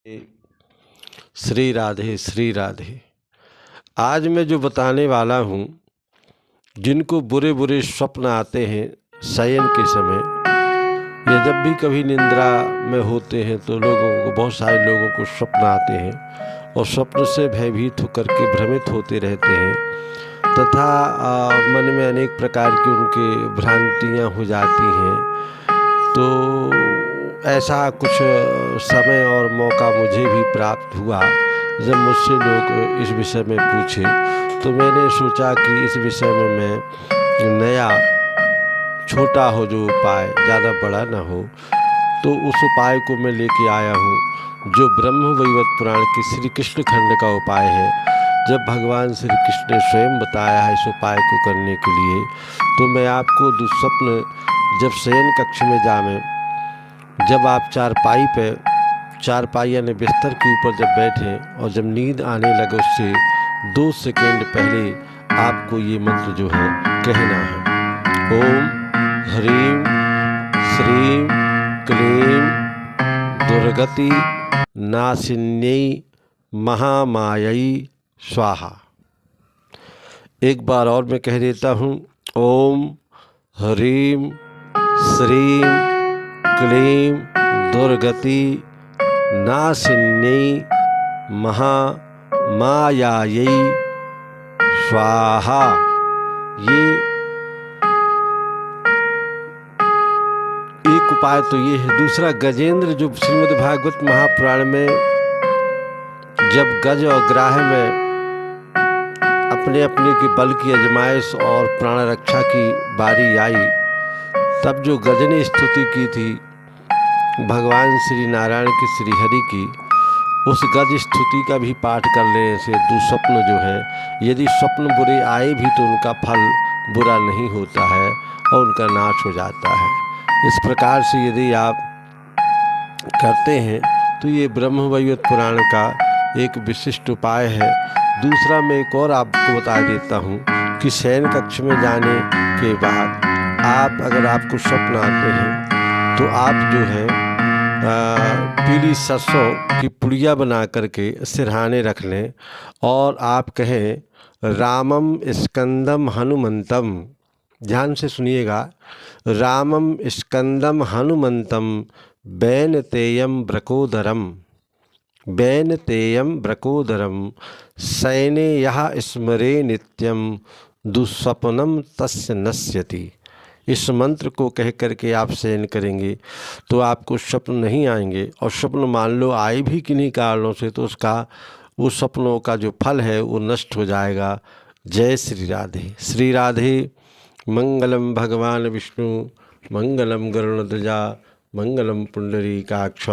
श्री राधे श्री राधे। आज मैं जो बताने वाला हूँ, जिनको बुरे बुरे स्वप्न आते हैं शयन के समय या जब भी कभी निद्रा में होते हैं तो बहुत सारे लोगों को स्वप्न आते हैं और स्वप्न से भयभीत होकर के भ्रमित होते रहते हैं तथा मन में अनेक प्रकार की उनके भ्रांतियाँ हो जाती हैं। तो ऐसा कुछ समय और मौका मुझे भी प्राप्त हुआ जब मुझसे लोग इस विषय में पूछे, तो मैंने सोचा कि इस विषय में मैं नया छोटा हो जो उपाय, ज़्यादा बड़ा ना हो, तो उस उपाय को मैं लेके आया हूँ जो ब्रह्म वैवर्त पुराण के श्री कृष्ण खंड का उपाय है। जब भगवान श्री कृष्ण ने स्वयं बताया है इस उपाय को करने के लिए, तो मैं आपको दुस्वप्न जब शयन कक्ष में जावें, जब आप चारपाई यानी बिस्तर के ऊपर जब बैठें और जब नींद आने लगे उससे 2 सेकेंड पहले आपको ये मंत्र जो है कहना है। ओम ह्रीं श्रीं क्लीं दुर्गति नाशिन्यै महामायै स्वाहा। एक बार और मैं कह देता हूँ। ओम ह्रीं श्रीं क्लीं दुर्गति नाशिन्यै महामायै स्वाहा। ये एक उपाय तो ये है। दूसरा, गजेंद्र जो श्रीमद् भागवत महापुराण में जब गज और ग्राह में अपने अपने के बल की आजमाइश और प्राण रक्षा की बारी आई, तब जो गज ने स्तुति की थी भगवान श्री नारायण की, श्री हरि की, उस गज स्तुति का भी पाठ कर लेने से दुस्वप्न जो है, यदि स्वप्न बुरे आए भी तो उनका फल बुरा नहीं होता है और उनका नाश हो जाता है। इस प्रकार से यदि आप करते हैं तो ये ब्रह्म वैवर्त पुराण का एक विशिष्ट उपाय है। दूसरा, मैं एक और आपको बता देता हूँ कि शयन कक्ष में जाने के बाद अगर आपको स्वप्न आते हैं तो आप जो है पीली सरसों की पुड़िया बना करके सिरहाने रख लें और आप कहें रामम स्कंदम हनुमंतम। ध्यान से सुनिएगा। रामम स्कंदम हनुमंतम बैनतेयम ब्रकोदरम, बैनतेयम ब्रकोदरम शयने यः स्मरे नित्यम दुस्वप्नम तस्य नश्यति। इस मंत्र को कह करके आप शयन करेंगे तो आपको स्वप्न नहीं आएंगे, और स्वप्न मान लो आए भी किन्हीं कारणों से तो उस स्वप्नों का जो फल है वो नष्ट हो जाएगा। जय श्री राधे। श्री राधे। मंगलम भगवान विष्णु, मंगलम गरुड़ध्वजा, मंगलम पुंडरीकाक्ष।